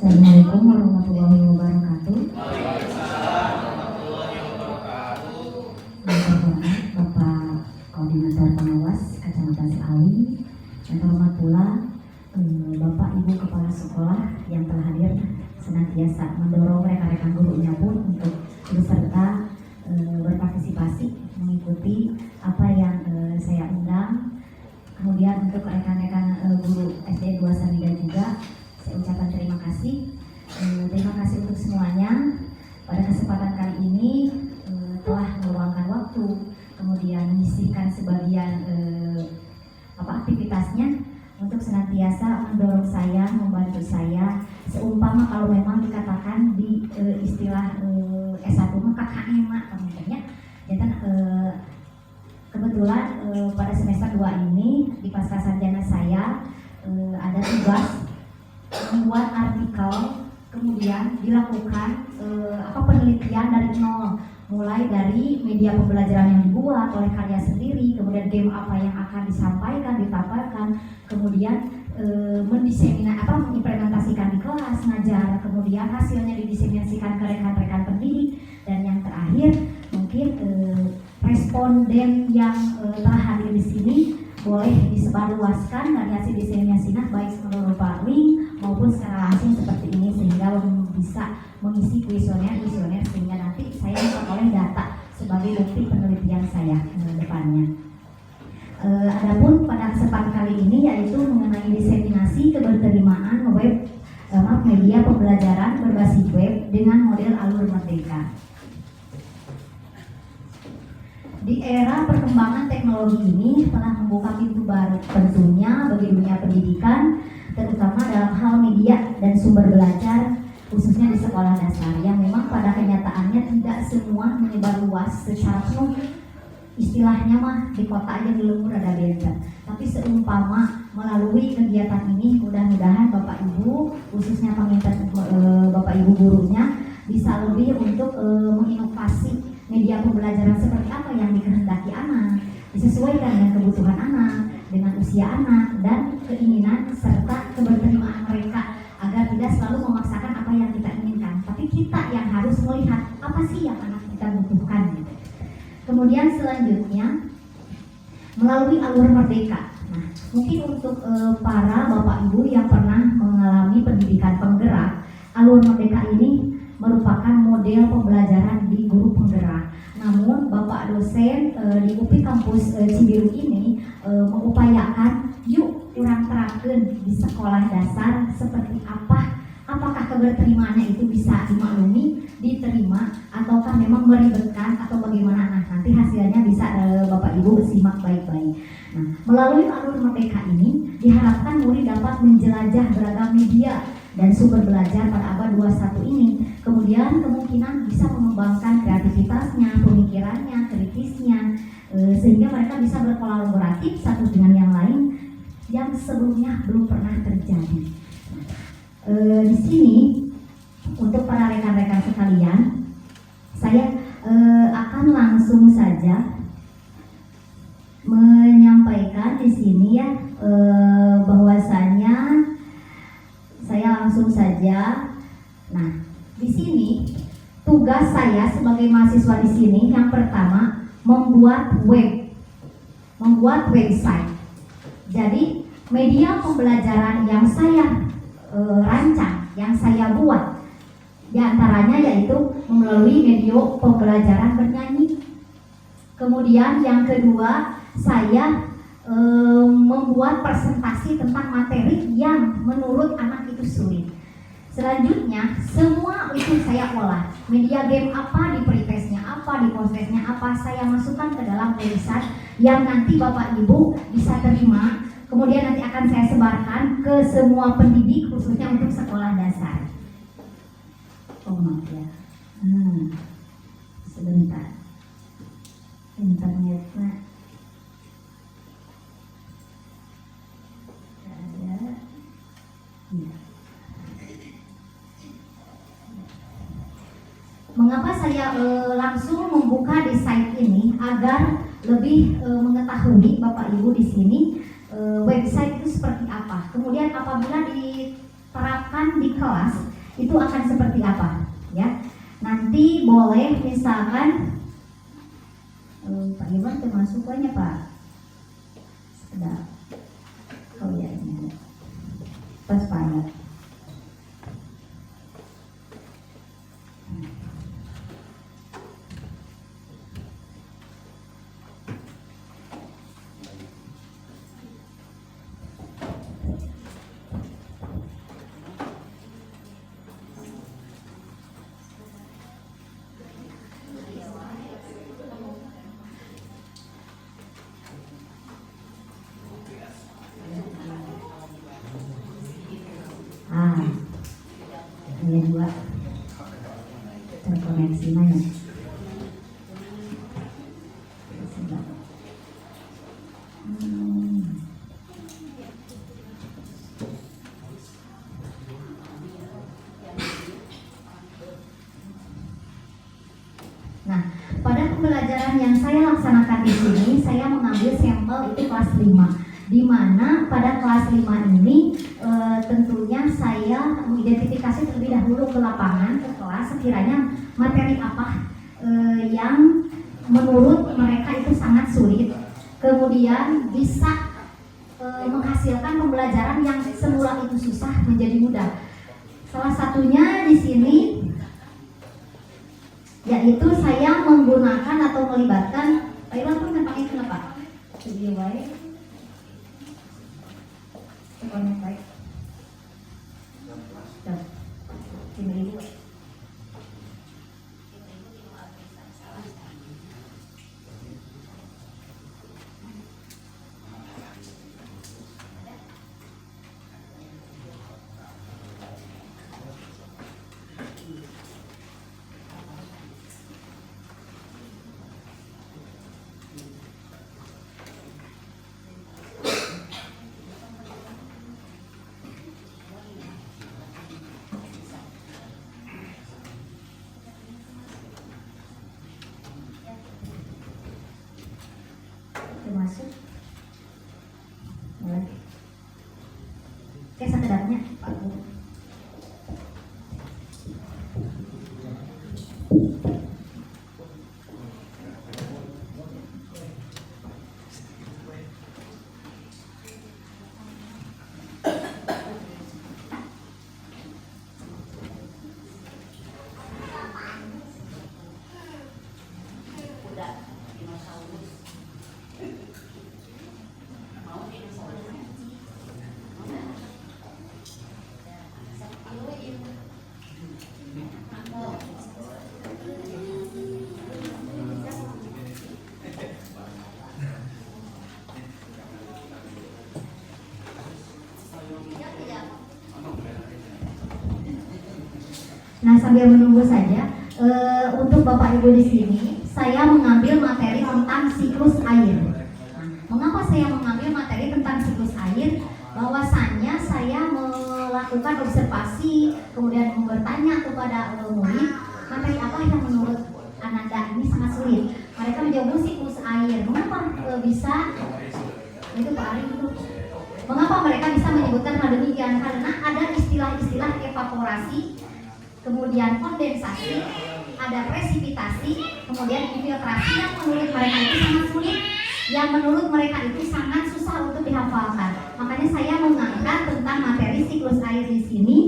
Assalamualaikum warahmatullahi wabarakatuh. Yang terhormat Bapak Koordinator Pengawas Kecamatan Ciawi, yang terhormat pula Bapak Ibu Kepala Sekolah yang telah hadir senantiasa mendorong rekan-rekan gurunya pun untuk berserta berpartisipasi mengikuti apa yang saya undang. Kemudian untuk rekan-rekan guru SD 2 Sanida juga saya ucapkan terima kasih. Terima kasih untuk semuanya. Pada kesempatan kali ini telah meluangkan waktu, kemudian menyisihkan sebagian aktivitasnya untuk senantiasa mendorong saya, membantu saya. Seumpama kalau memang dikatakan di istilah S1 maka KKM namanya. Kebetulan pada semester 2 ini di pascasarjana saya ada tugas membuat artikel, kemudian dilakukan penelitian dari nol, mulai dari media pembelajaran yang dibuat oleh karya sendiri, kemudian game apa yang akan disampaikan, ditampilkan, kemudian mengimplementasikan di kelas ngajar, kemudian hasilnya didiseminasikan ke rekan-rekan pendidik, dan yang terakhir mungkin responden yang telah hadir di sini boleh disebarluaskan dari hasil diseminasinya baik berupa link maupun secara langsung seperti ini, sehingga bisa mengisi kuesioner sehingga nanti saya memperoleh data sebagai bukti penelitian saya depannya. Adapun pada kesempatan kali ini yaitu mengenai diseminasi keberterimaan media pembelajaran berbasis web dengan model alur merdeka. Di era perkembangan teknologi ini telah membuka pintu baru tentunya bagi dunia pendidikan, terutama dalam hal media dan sumber belajar, khususnya di sekolah dasar, yang memang pada kenyataannya tidak semua menyebar luas secara penuh. Istilahnya mah di kota aja di lembur ada beda. Tapi seumpama melalui kegiatan ini, mudah-mudahan Bapak Ibu, khususnya peminta Bapak Ibu gurunya, bisa lebih untuk menginovasi media pembelajaran seperti apa yang dikehendaki anak, disesuaikan dengan kebutuhan anak, dengan usia anak, dan keinginan serta keberterimaan mereka, agar tidak selalu memaksakan apa yang kita inginkan, tapi kita yang harus melihat apa sih yang anak kita butuhkan. Kemudian selanjutnya melalui alur merdeka. Nah, mungkin untuk para Bapak Ibu yang pernah mengalami pendidikan penggerak, alur merdeka ini merupakan model pembelajaran di guru penggerak. Namun Bapak dosen di UPI kampus Cibiru ini mengupayakan yuk kurang terapkan di sekolah dasar seperti apa, apakah keberterimaannya itu bisa dimaklumi, diterima, ataukah memang meribetkan atau bagaimana. Nah, nanti hasilnya bisa Bapak Ibu simak baik-baik. Nah, melalui alur merdeka ini diharapkan murid dapat menjelajah beragam media dan sumber belajar pada abad 21 ini. Kemudian kemungkinan bisa mengembangkan kreativitasnya, pemikirannya, kritisnya, sehingga mereka bisa berkolaboratif satu dengan yang lain yang sebelumnya belum pernah terjadi. Di sini untuk para rekan-rekan sekalian, saya akan langsung saja menyampaikan di sini ya, bahwasanya saya langsung saja. Nah, di sini tugas saya sebagai mahasiswa di sini yang pertama membuat website. Jadi media pembelajaran yang saya rancang, yang saya buat, diantaranya yaitu melalui media pembelajaran bernyanyi. Kemudian yang kedua, saya membuat presentasi tentang materi yang menurut anak itu sulit. Selanjutnya, semua itu saya olah. Media game apa, di pretestnya apa, di postestnya apa, saya masukkan ke dalam website yang nanti Bapak Ibu bisa terima. Kemudian nanti akan saya sebarkan ke semua pendidik, khususnya untuk sekolah dasar. Oh maaf ya. Sebentar. Internetnya. Ada. Ya. Mengapa saya langsung membuka di site ini agar lebih mengetahui Bapak Ibu di sini website itu seperti apa. Kemudian apabila terapkan di kelas itu akan seperti apa ya. Nanti boleh misalkan Pak Iwan termasuk banyak Pak. Sekedar. Oh ya ini ada. Pas Pak. Ini dua terkoneksi mana? Nah, pada pembelajaran yang saya laksanakan di sini, saya mengambil sampel itu kelas 5, di mana pada kelas 5 ini tentunya saya mengidentifikasi terlebih dahulu ke lapangan, ke kelas, sekiranya materi apa yang menurut mereka itu sangat sulit, kemudian bisa menghasilkan pembelajaran yang semula itu susah menjadi mudah. Salah satunya di sini yaitu saya menggunakan atau melibatkan Pak Iwan pun tentang itu Pak. Video baik. Semuanya baik. Ini ibu. Masuk mulai kayak sekedarnya Pak Bu. Nah, sambil menunggu saja, untuk Bapak Ibu di sini, saya mengambil materi tentang siklus air. Nah, mengapa saya mengambil materi tentang siklus air? Bahwasannya saya melakukan observasi, kemudian bertanya kepada murid, materi apa yang menurut Ananda ini sangat sulit. Mereka menjawab siklus air. Mengapa bisa? Itu Pak Ari itu. Mengapa mereka bisa menyebutkan hal demikian? Karena ada istilah-istilah evaporasi, kemudian kondensasi, ada presipitasi, kemudian infiltrasi yang menurut mereka itu sangat sulit, yang menurut mereka itu sangat susah untuk dihafalkan. Makanya saya mengangkat tentang materi siklus air di sini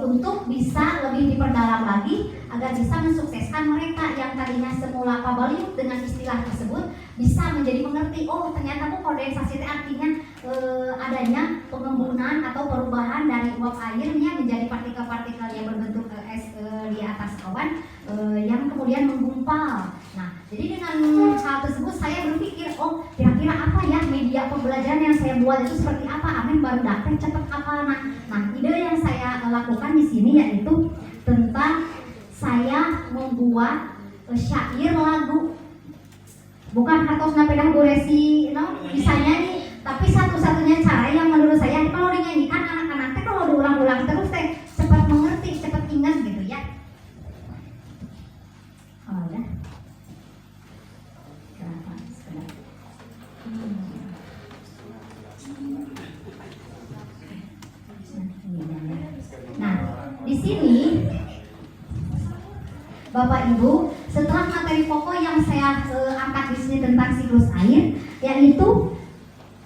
untuk bisa lebih diperdalam lagi agar bisa mensukseskan mereka yang tadinya semula pabaliut dengan istilah tersebut bisa menjadi mengerti, oh ternyata kok kondensasi itu artinya adanya pengembunan atau perubahan dari uap airnya menjadi partikel-partikel yang berbentuk es di atas awan yang kemudian menggumpal. Nah, jadi dengan hal tersebut saya berpikir, oh kira-kira apa ya media pembelajaran yang saya buat itu seperti apa? Amin baru daftar cepat apa? Nah, ide yang saya lakukan di sini yaitu tentang saya membuat syair lagu. Bukan hartosna pedah duresi, bisa nyanyi, tapi satu-satunya cara yang menurut saya kalau dinyanyikan anak-anak teh kalau diulang-ulang terus teh cepat mengerti, cepat ingat gitu ya. Oh ya. Kenapa? Sekedar. Nah, ini. sini Bapak Ibu, setelah materi pokok yang saya angkat di sini tentang siklus air, yaitu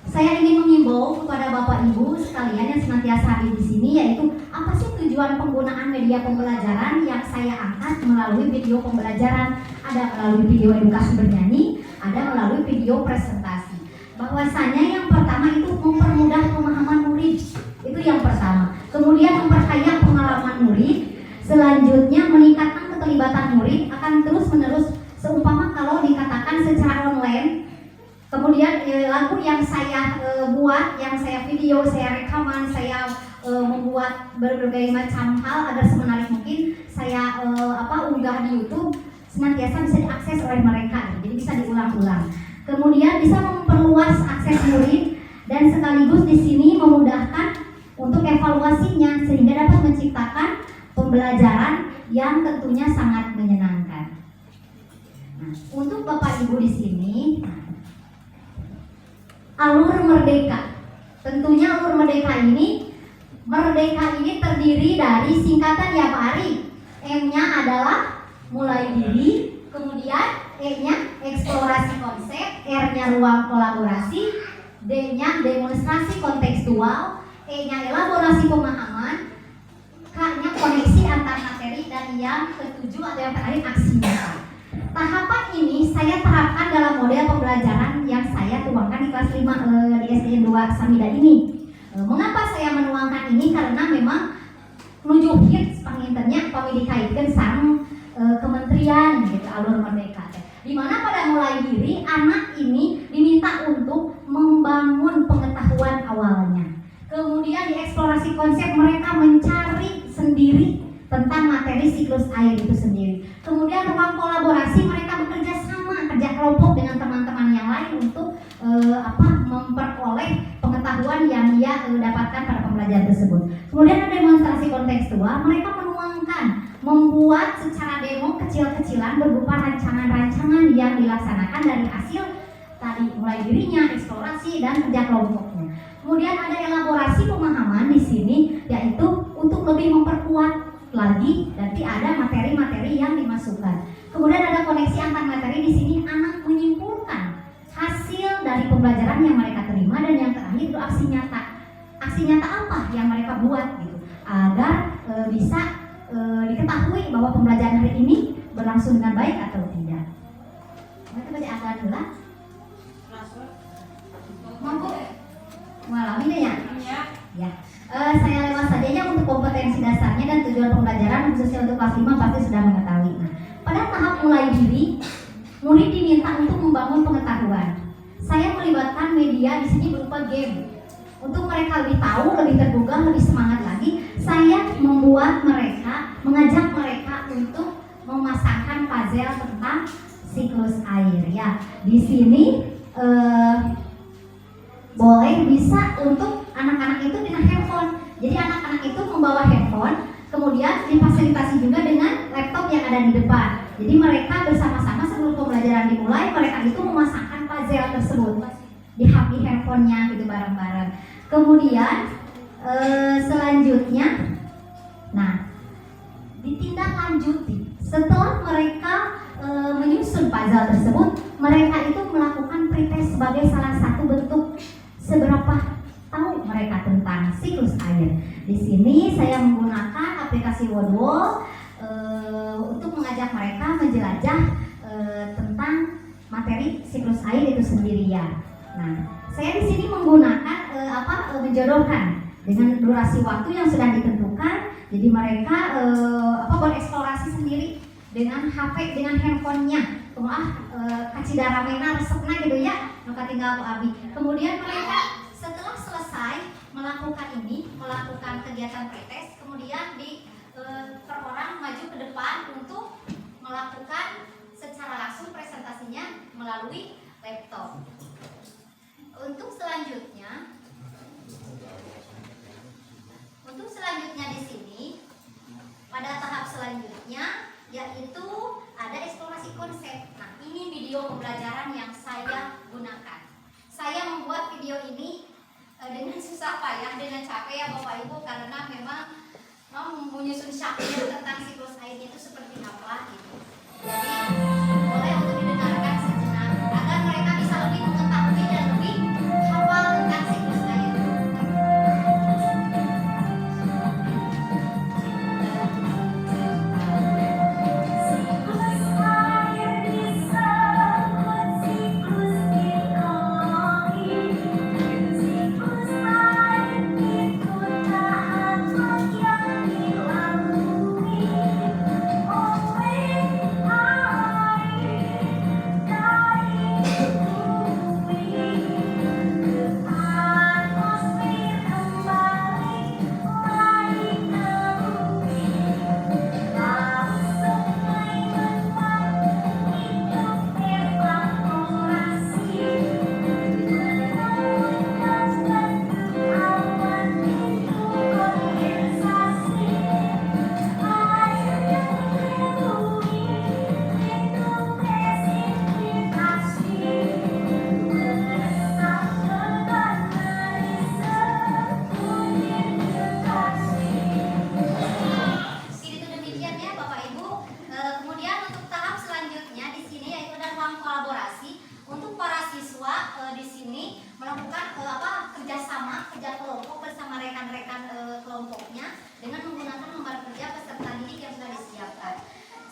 saya ingin mengimbau kepada Bapak Ibu sekalian yang senantiasa hadir di sini, yaitu apa sih tujuan penggunaan media pembelajaran yang saya angkat melalui video pembelajaran. Ada melalui video edukasi bernyanyi, ada melalui video presentasi. Bahwasanya yang pertama itu mempermudah pemahaman murid, itu yang pertama. Kemudian memperkaya pengalaman murid. Selanjutnya meningkatkan keterlibatan murid akan terus-menerus, seumpama kalau dikatakan secara online. Kemudian lagu yang saya buat, yang saya video, saya rekaman, saya membuat berbagai macam hal agar semenarik mungkin saya unggah di YouTube, senantiasa bisa diakses oleh mereka, jadi bisa diulang-ulang. Kemudian bisa memperluas akses murid dan sekaligus di sini memudahkan untuk evaluasinya sehingga dapat menciptakan pembelajaran yang tentunya sangat menyenangkan. Nah, untuk Bapak Ibu di sini, alur merdeka. Tentunya alur merdeka ini terdiri dari singkatan ya Pak Ari. M-nya adalah mulai diri, kemudian E-nya eksplorasi konsep, R-nya ruang kolaborasi, D-nya demonstrasi kontekstual, E-nya elaborasi pemahaman, K-nya koneksi antar materi, dan yang ketujuh atau yang terakhir aksi nyata. Tahapan ini saya terapkan dalam model pembelajaran yang saya tuangkan di kelas 5 di SDN 2 Samida ini. Mengapa saya menuangkan ini? Karena memang menuju hits pangintennya kami dikaitkan sama kementerian gitu, alur merdeka. Di mana pada mulai diri anak ini diminta untuk membangun pengetahuan awalnya. Kemudian di eksplorasi konsep mereka mencari sendiri tentang materi siklus air itu sendiri. Kemudian ruang kolaborasi mereka bekerja sama, kerja kelompok dengan teman-teman yang lain untuk memperoleh pengetahuan yang dia dapatkan pada pembelajaran tersebut. Kemudian ada demonstrasi kontekstual, mereka menuangkan, membuat secara demo kecil-kecilan berupa rancangan-rancangan yang dilaksanakan dari hasil tadi mulai dirinya, eksplorasi dan kerja kelompoknya. Kemudian ada elaborasi pemahaman di sini, yaitu untuk lebih memperkuat lagi, nanti ada materi-materi yang dimasukkan. Kemudian ada koneksi antar materi di sini, anak menyimpulkan hasil dari pembelajaran yang mereka terima, dan yang terakhir itu aksi nyata. Aksi nyata apa yang mereka buat gitu, agar bisa diketahui bahwa pembelajaran hari ini berlangsung dengan baik atau tidak. Mereka baca akan dulu. Mampu mengalami ya? Ya. Saya lewat saja ya untuk kompetensi dasarnya dan tujuan pembelajaran khususnya untuk kelas 5 pasti sudah mengetahui. Nah, pada tahap mulai diri, murid diminta untuk membangun pengetahuan. Saya melibatkan media di sini berupa game. Untuk mereka lebih tahu, lebih tergugah, lebih semangat lagi, saya mengajak mereka untuk memasangkan puzzle tentang siklus air ya. Di sini boleh bisa untuk anak-anak itu dengan handphone. Jadi anak-anak itu membawa handphone, kemudian difasilitasi juga dengan laptop yang ada di depan. Jadi mereka bersama-sama sebelum pembelajaran dimulai, mereka itu memasangkan puzzle tersebut di handphonenya gitu bareng-bareng. Kemudian selanjutnya, nah ditindaklanjuti setelah mereka menyusun puzzle tersebut, mereka itu melakukan pretest sebagai salah satu bentuk seberapa tahu mereka tentang siklus air. Di sini saya menggunakan aplikasi Wordwall untuk mengajak mereka menjelajah tentang materi siklus air itu sendiri ya. Nah, saya di sini menggunakan menjodohkan dengan durasi waktu yang sudah ditentukan. Jadi mereka bereksplorasi sendiri dengan HP, dengan handphonenya. Kacidara mena resepna gitu ya, maka tinggal abi. Kemudian mereka setelah selesai melakukan kegiatan pretest, kemudian per orang maju ke depan untuk melakukan secara langsung presentasinya melalui laptop. Untuk selanjutnya di sini pada tahap selanjutnya yaitu ada eksplorasi konsep. Nah, ini video pembelajaran yang saya gunakan. Saya membuat video ini dengan susah payah, dengan capek ya Bapak Ibu, karena memang menyusun syakir tentang siklus air itu seperti apa gitu. Jadi boleh untuk didengarkan sejenak agar mereka bisa lebih mengetahui dan lebih hafal tentang siklus air.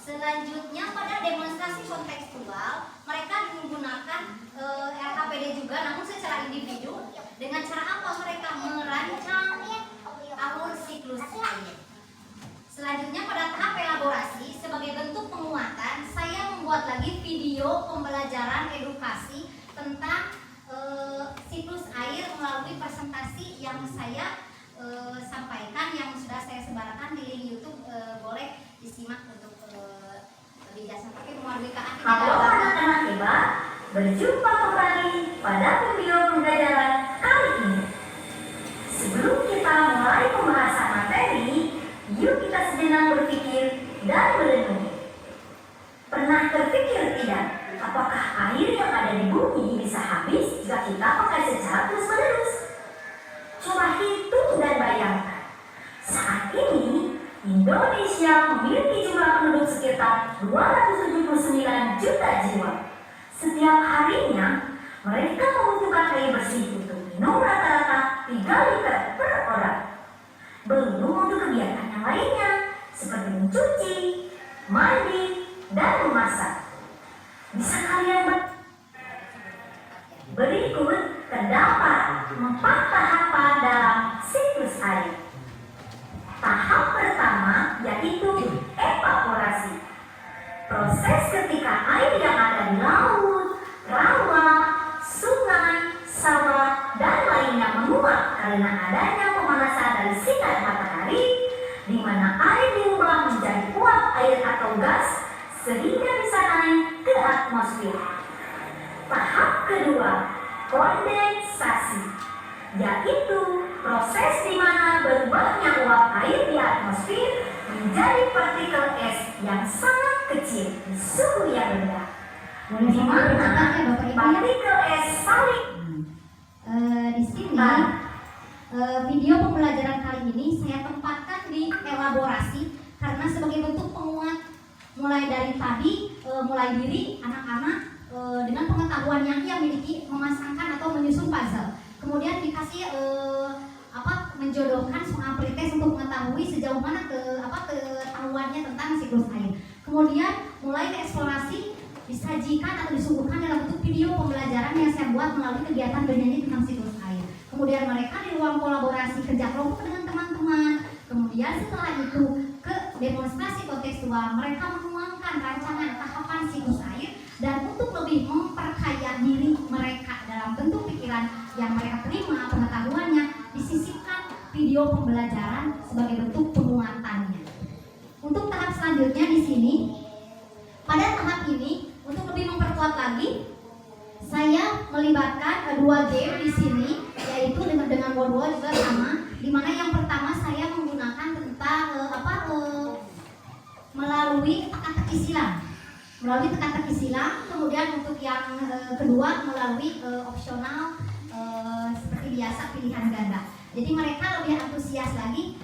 Selanjutnya pada demonstrasi kontekstual mereka menggunakan RHPD juga, namun secara individu. Dengan cara apa mereka merancang alur siklus air. Selanjutnya pada tahap elaborasi sebagai bentuk penguatan saya membuat lagi video pembelajaran edukasi tentang siklus air melalui presentasi yang saya sampaikan, yang sudah saya sebarkan di link YouTube. Boleh disimak untuk lebih jasa. Tapi melalui Halo anak-anak hebat, berjumpa kembali pada video pembelajaran kali ini. Sebelum kita mulai pembahasan materi, yuk kita sejenak berpikir dan merenung. Pernah terpikir tidak, apakah air yang ada di bumi bisa habis jika kita pakai secara terus-menerus? Coba hitung dan bayangkan. Saat ini, Indonesia memiliki jumlah penduduk sekitar 279 juta jiwa. Setiap harinya, mereka membutuhkan air bersih untuk minum rata-rata 3 liter per orang. Belum untuk kegiatan yang lainnya, seperti mencuci, mandi, dan memasak. Bisa kalian berikut terdapat 4 tahapan dalam siklus air. Tahap pertama yaitu evaporasi. Proses ketika air yang ada di laut, rawa, sungai, sawah, dan lainnya menguap karena adanya pemanasan dari sinar matahari, di mana air diubah menjadi uap air atau gas sehingga bisa naik ke atmosfer. Tahap kedua, kondensasi, yaitu proses di mana berubahnya uap air di atmosfer menjadi partikel es yang sangat kecil di suhu yang rendah. Di mana partikel es saling di sini video pembelajaran kali ini saya tempatkan di elaborasi karena sebagai bentuk penguat mulai dari tadi, mulai diri anak-anak dengan pengetahuan yang ia miliki memasangkan atau menyusun puzzle. Kemudian dikasih menjodohkan soal pretest untuk mengetahui sejauh mana ketahuannya tentang siklus air. Kemudian mulai eksplorasi disajikan atau disuguhkan dalam bentuk video pembelajaran yang saya buat melalui kegiatan bernyanyi tentang siklus air. Kemudian mereka di ruang kolaborasi kerja kelompok dengan teman-teman. Kemudian setelah itu ke demonstrasi kontekstual, mereka menuangkan rancangan tahapan siklus air dan untuk lebih memperkaya diri mereka dalam bentuk pikiran yang mereka terima pengetahuannya, disisipkan video pembelajaran sebagai bentuk penguatannya. Untuk tahap selanjutnya di sini, pada tahap ini untuk lebih memperkuat lagi, saya melibatkan 2 game di sini, yaitu dengan word juga sama, di mana yang pertama saya menggunakan tentang melalui teka-teki silang. Melalui teka-teki silang, kemudian untuk yang kedua melalui opsional pilihan ganda. Jadi mereka lebih antusias lagi,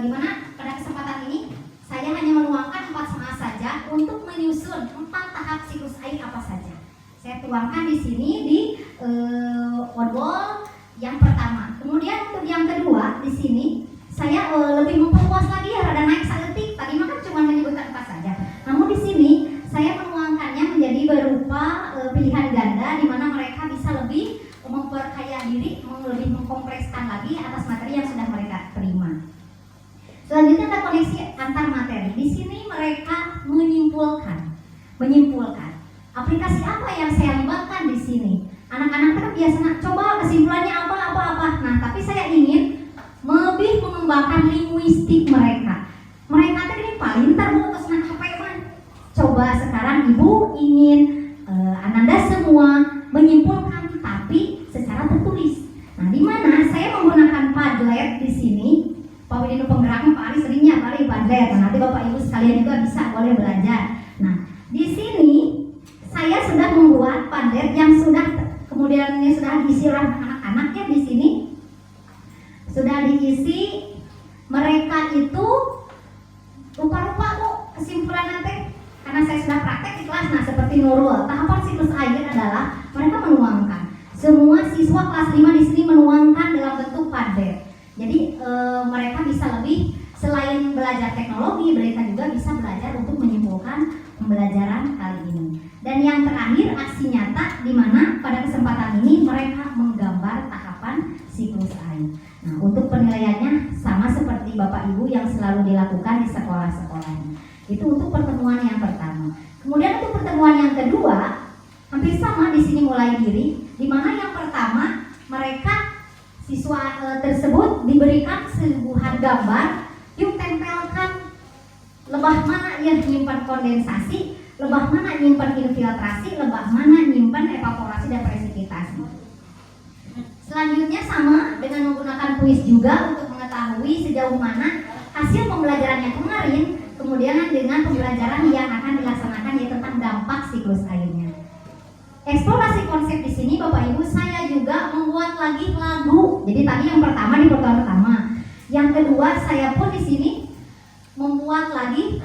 di mana pada kesempatan tuangkan di sini di wall yang pertama. Kemudian untuk yang kedua di sini saya lebih memperluas lagi ya, rada naik saletik. Tadi mah kan cuma menyebutkan 4 saja. Namun di sini saya menuangkannya menjadi berupa pilihan ganda, di mana mereka bisa lebih memperkaya diri, lebih mengkompreskan lagi atas materi yang sudah mereka terima. Selanjutnya ada koneksi antar materi. Di sini mereka menyimpulkan aplikasi apa yang saya libatkan di sini. Anak-anak kan biasanya coba kesimpulannya apa. Nah, tapi saya ingin lebih mengembangkan linguistik mereka. Mereka tuh ini palintar Bu, terus nak HP man. Coba sekarang Ibu ingin Ananda semua menyimpulkan tapi secara tertulis. Nah, di mana saya menggunakan Padlet di sini. Pak Widino penggeraknya Pak Ari seringnya Padlet. Nah, nanti Bapak Ibu sekalian juga bisa boleh belajar. Nah, di sini saya sudah membuat Padlet yang sudah kemudian sudah diisi oleh anak-anaknya di sini. Sudah diisi, mereka itu rupa-rupa Bu kesimpulan nanti karena saya sudah praktek di kelas. Nah, seperti Nurul, tahapan siklus air adalah mereka menuangkan. Semua siswa kelas 5 di sini menuangkan dalam bentuk Padlet. Jadi mereka bisa lebih, selain belajar teknologi, mereka juga bisa belajar untuk menyimpulkan pembelajaran kali ini. Dan yang terakhir aksi nyata, di mana pada kesempatan ini mereka menggambar tahapan siklus air. Nah, untuk penilaiannya sama seperti Bapak Ibu yang selalu dilakukan di sekolah-sekolahnya. Itu untuk pertemuan yang pertama. Kemudian untuk pertemuan yang kedua, hampir sama di sini mulai diri, di mana yang pertama mereka siswa tersebut diberikan sebuah gambar, yuk tempelkan lebah mana yang menyimpan kondensasi, lebah mana nyimpan infiltrasi, lebah mana nyimpan evaporasi dan presipitasi. Selanjutnya sama dengan menggunakan kuis juga untuk mengetahui sejauh mana hasil pembelajarannya kemarin, kemudian dengan pembelajaran yang akan dilaksanakan yaitu tentang dampak siklus airnya. Eksplorasi konsep di sini Bapak Ibu, saya juga membuat lagi lagu. Jadi tadi yang pertama di pertemuan pertama, yang kedua saya pun di sini membuat lagi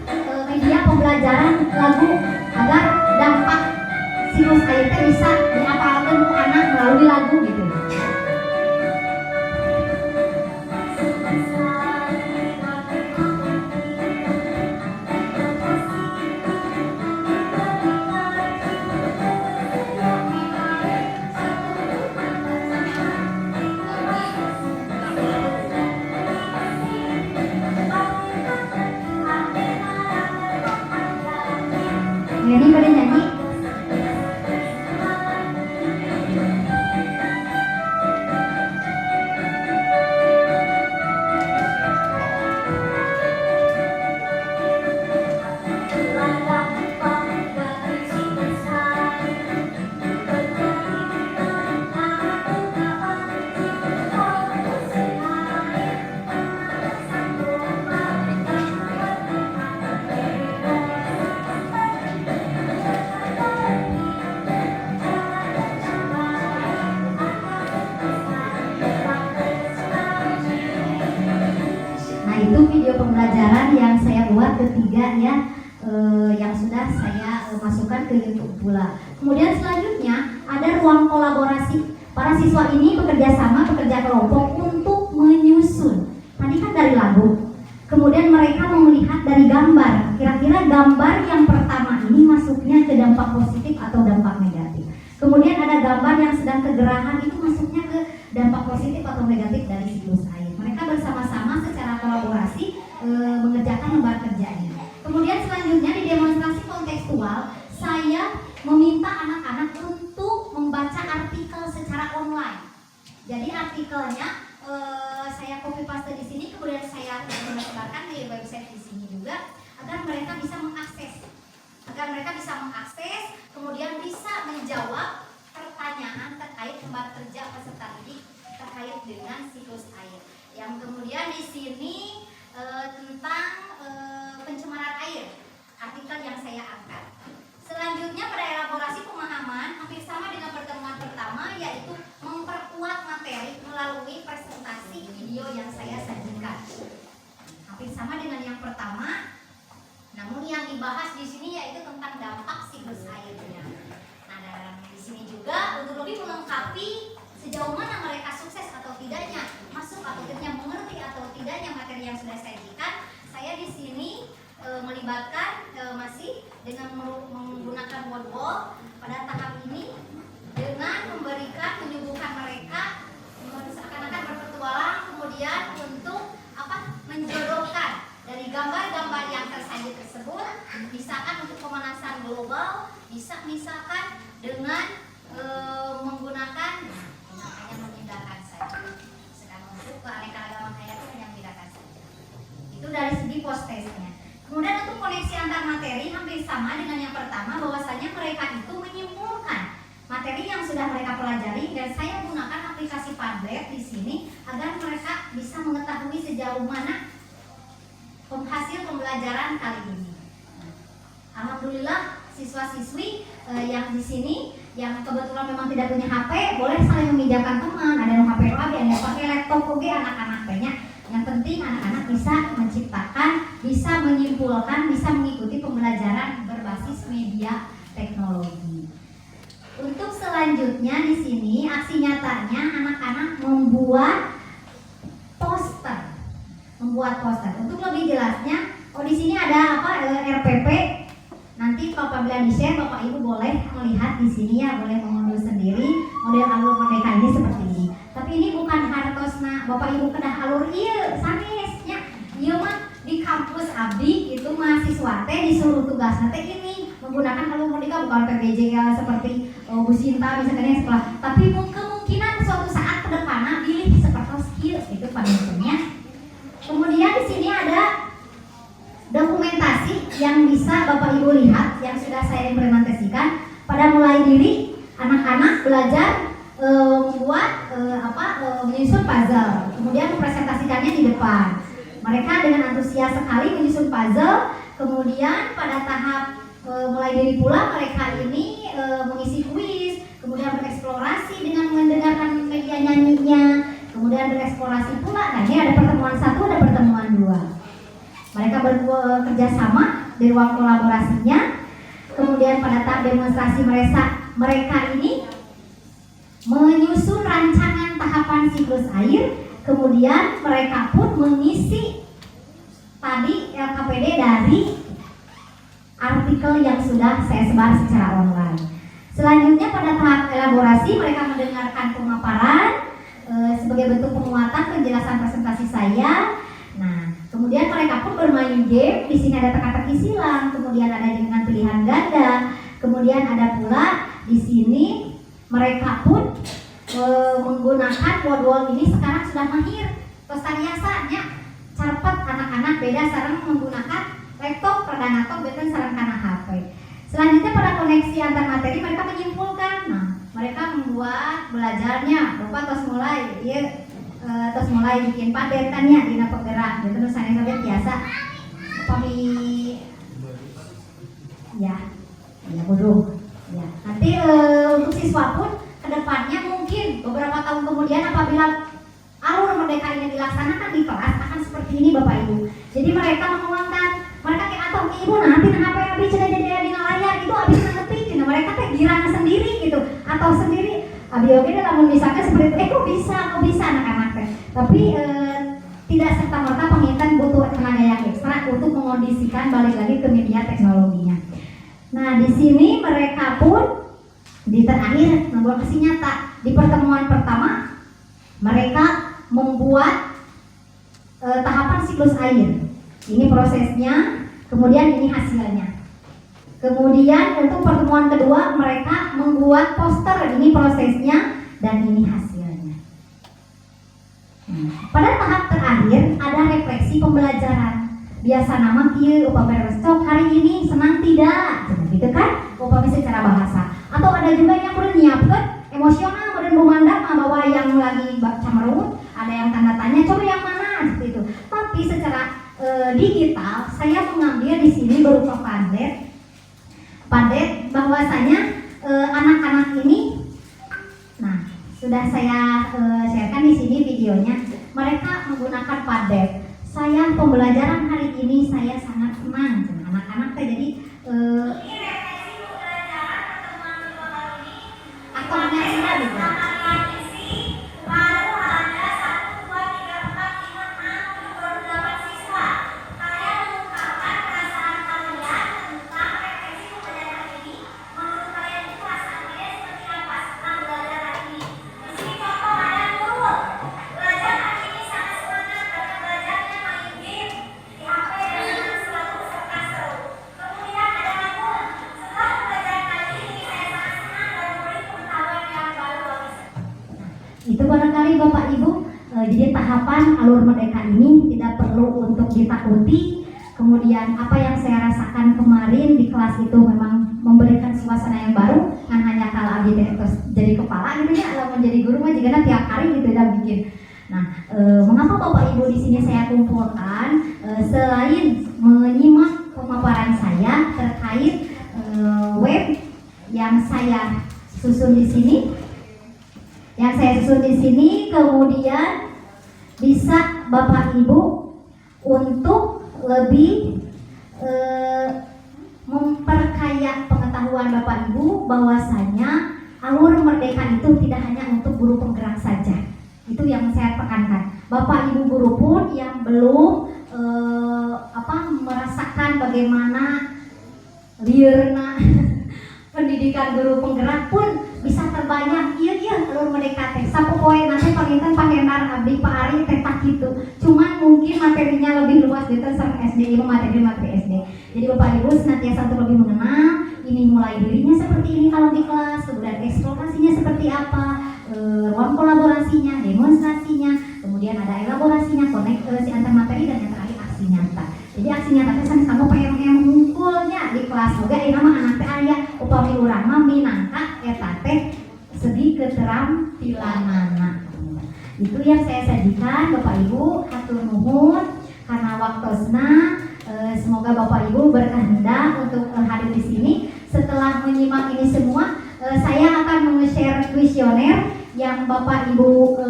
media pembelajaran lagu agar dampak siklus airnya bisa dihafalkan anak melalui lagu gitu. Ini pada nyanyi. Itu video pembelajaran yang saya buat ketiga ya, yang sudah saya masukkan ke YouTube pula. Kemudian selanjutnya ada ruang kolaborasi. Para siswa ini bekerja sama, bekerja kelompok untuk menyusun. Tadi kan dari lagu. Kemudian mereka mau melihat dari gambar. Kira-kira gambar yang pertama ini masuknya ke dampak positif atau dampak negatif. Kemudian ada gambar yang sedang kegerahan, itu masuknya ke dampak positif atau negatif dari siklus air. Mereka bersama-sama secara kolaborasi mengerjakan lembar kerjanya. Kemudian selanjutnya di demonstrasi kontekstual, saya meminta anak-anak untuk membaca artikel secara online. Jadi artikelnya saya copy paste di sini, kemudian saya menyebarkan di website di sini juga agar mereka bisa mengakses. Kemudian bisa menjawab pertanyaan terkait lembar kerja peserta didik terkait dengan siklus air. Yang kemudian di sini tentang pencemaran air, artikel yang saya angkat. Selanjutnya pada elaborasi pemahaman hampir sama dengan pertemuan pertama, yaitu memperkuat materi melalui presentasi video yang saya sajikan. Hampir sama dengan yang pertama, namun yang dibahas di sini yaitu tentang dampak siklus airnya. Nah, dalam sini juga untuk lebih melengkapi sejauh mana mereka sukses atau tidaknya, masuk atau tidaknya, mengerti atau tidaknya materi yang sudah saya berikan. Saya di sini melibatkan masih dengan menggunakan wall pada tahap ini dengan menyuguhkan mereka seakan-akan berpetualang, kemudian untuk menjodohkan dari gambar-gambar yang tersaji tersebut, misalkan untuk pemanasan global, bisa misalkan dengan menggunakan hanya memindahkan saja. Sekarang untuk keanekaragaman hayati hanya memindahkan saja. Itu dari segi post testnya. Kemudian untuk koneksi antar materi hampir sama dengan yang pertama, bahwasanya mereka itu menyimpulkan materi yang sudah mereka pelajari, dan saya gunakan aplikasi Padlet di sini agar mereka bisa mengetahui sejauh mana hasil pembelajaran kali ini. Alhamdulillah siswa-siswi yang di sini yang kebetulan memang tidak punya HP boleh saling meminjamkan teman, ada yang HP lagi, ada yang pakai laptop oke, anak-anak banyak. Yang penting anak-anak bisa menciptakan, bisa menyimpulkan, bisa mengikuti pembelajaran berbasis media teknologi. Untuk selanjutnya di sini aksi nyatanya anak-anak membuat poster. Untuk lebih jelasnya, di sini ada RPP. Nanti apabila di-share Bapak Ibu boleh melihat di sini ya, boleh mengunduh sendiri model alur merdeka ini seperti ini. Tapi ini bukan hartosna Bapak Ibu kedah alur ieu sanesnya. Ieu mah di kampus abdi itu mahasiswa teh disuruh tugasna teh ini menggunakan alur merdeka, bukan PBJ ya seperti Bu Sinta misalkan yang sekolah. Tapi kemungkinan suatu saat ke depan pilih seperti skill itu panjangnya. Kemudian di sini ada dokumentasi yang bisa Bapak Ibu lihat yang sudah saya implementasikan. Pada mulai diri anak-anak belajar membuat menyusun puzzle, kemudian mempresentasikannya di depan. Mereka dengan antusias sekali menyusun puzzle. Kemudian pada tahap mulai diri pula mereka ini mengisi kuis, kemudian bereksplorasi dengan mendengarkan media nyanyinya, kemudian bereksplorasi pula. Nah, ini ada pertemuan 1, ada pertemuan 2. Mereka bekerja sama di ruang kolaborasinya. Kemudian pada tahap demonstrasi mereka ini menyusun rancangan tahapan siklus air. Kemudian mereka pun mengisi tadi LKPD dari artikel yang sudah saya sebar secara online. Selanjutnya pada tahap elaborasi mereka mendengarkan pemaparan sebagai bentuk penguatan penjelasan presentasi saya. Nah, kemudian mereka pun bermain game. Di sini ada teka-teki silang, kemudian ada dengan pilihan ganda, kemudian ada pula di sini mereka pun menggunakan wall ini sekarang sudah mahir. Tostaniasanya carpet anak-anak beda sarang menggunakan laptop, perdanatok beten sarang kana HP. Selanjutnya pada koneksi antar materi mereka menyimpulkan. Nah, mereka membuat belajarnya lupa tos mulai terus mulai bikin padet kan ya dina penggerak gitu, terus saya sampai biasa kami ya bodoh ya. Nanti untuk siswa pun kedepannya mungkin beberapa tahun kemudian apabila alur merdeka ini dilaksanakan di kelas akan seperti ini Bapak Ibu. Jadi mereka menguangkan, mereka kayak atau ibu nanti HP abis sudah jadi dina layar itu abis ngerti gitu. Mereka teh girang sendiri gitu atau sendiri abioge dalam misalnya seperti itu, kok bisa anak-anak teh. Tapi tidak serta-merta pengintan butuh tenaga yang ekstra untuk mengondisikan balik lagi ke media teknologinya. Nah, di sini mereka pun di terakhir membuat aksi nyata. Di pertemuan pertama mereka membuat tahapan siklus air. Ini prosesnya, kemudian ini hasilnya. Kemudian untuk pertemuan kedua mereka membuat poster, ini prosesnya dan ini hasilnya. Pada tahap terakhir ada refleksi pembelajaran. Biasa nama kieu upami restok hari ini senang tidak? Gitu kan? Upami secara bahasa. Atau ada juga yang perlu nyiapkan emosional, kemudian bumanda bawa yang lagi camerut, ada yang tanda tanya, coba yang mana? Seperti itu. Tapi secara digital saya mengambil di sini berupa padet bahwasanya anak-anak ini, nah sudah saya sharekan di sini videonya. Mereka menggunakan padet. Saya pembelajaran hari ini saya sangat senang. Anak-anak jadi harapan alur merdeka ini tidak perlu untuk ditakuti. Kemudian apa yang saya rasakan kemarin di kelas itu memang memberikan suasana yang baru, kan hanya kalau abdi terus jadi kepala gitu ya, kalau menjadi guru mah juga tiap hari gitu udah bikin. Nah, mengapa Bapak Ibu di sini saya kumpulkan? Selain menyimak pemaparan saya terkait web yang saya susun di sini, kemudian bisa Bapak Ibu untuk lebih memperkaya pengetahuan Bapak Ibu bahwasanya alur merdeka itu tidak hanya untuk guru penggerak saja. Itu yang saya tekankan. Bapak Ibu guru pun yang belum merasakan bagaimana liurna pendidikan guru penggerak pun bisa terbayang. Iya alur merdeka teh sapopoe nanti panginten pangenar abdi Pak Ari teh tak kitu. Cuman mungkin materinya lebih luas gitu sama SD, materi SD. Jadi Bapak Ibu senantiasa untuk lebih mengenal ini, mulai dirinya seperti ini kalau di kelas, kemudian eksplorasinya seperti apa, ruang kolaborasinya, demonstrasinya, kemudian ada elaborasinya, koneksi antar materi, dan yang terakhir aksi nyata. Jadi aksi nyata itu sama pengen mungkulnya di kelas juga ini nama anak teh aya upami urang mah minangka eta teh segi keterampilanana. Itu yang saya sajikan Bapak Ibu, hatur nuhun karena waktosna. Semoga Bapak Ibu berkehendak untuk hadir di sini. Setelah menyimak ini semua, saya akan meng-share kuesioner yang Bapak Ibu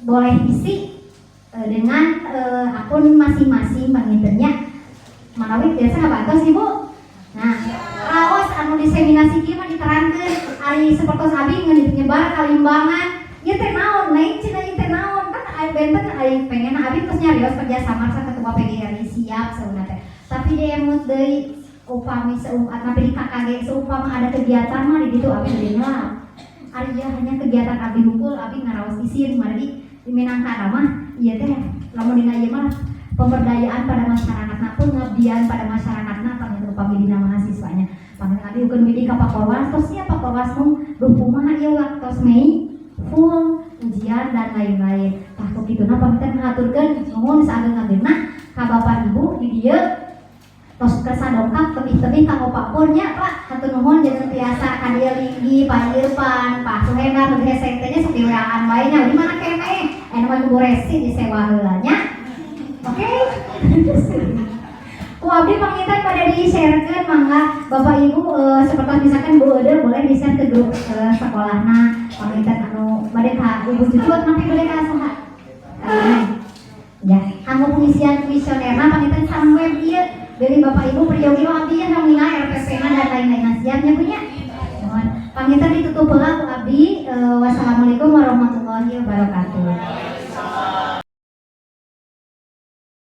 boleh isi dengan akun masing-masing pangintennya. Manawi biasa ngabantos Ibu. Nah, raos anu diseminasi kieu mah diterangkeun ari sapertos abi nyebar kalimbangan. Ieu teh naon? Naik cenah ieu teh naon? Kan aya benten aya pengen abi terus nyarios kerja sama sa ketua PGRI siap sauna teh. Tapi diemut deui upami seumpama di KKG seumpama ada kegiatan mah di ditu abi deungeun. Ari hanya kegiatan abi hungkul abi ngaraos isin mari di Minangkara mah ieu teh lamun dina ieu mah pemberdayaan pada masyarakatna pun ngabdian pada masyarakatna panggil upami dina mahasiswanya. Panggil abi ukeun widi ka Pakorwas tos sia Pakorwas mung duh kumaha ieu waktos Mei full ujian dan lain-lain. Tah kukituna pamiten ngaturkeun nuhun saageng-agengna ka Bapak Ibu di dieu tos kersa dongkap tebih-tebih ka Pak Purnya Pak. Hatur nuhun jeung tiasa ka dieu Linggi, Pak Irfan, Pak Suhendar, nu hese teh sok diweaan wae nya di mana kene. Aya mah kudu resi disewa heula nya. Oke. Ku abdi panginten pada di-sharekeun mangga Bapak Ibu seperti misalkan Bu Ede boleh di-share ke grup sekolahna panginten anu bade ka Ibu Cucut nanti bade ka saha. Ya, kanggo pengisian kuesionerna panginten sareng web ieu dari Bapak Ibu priyogi abdi yang ngamina RPP-na dan lain-lain siapnya punya. Mohon panginten ditutup heula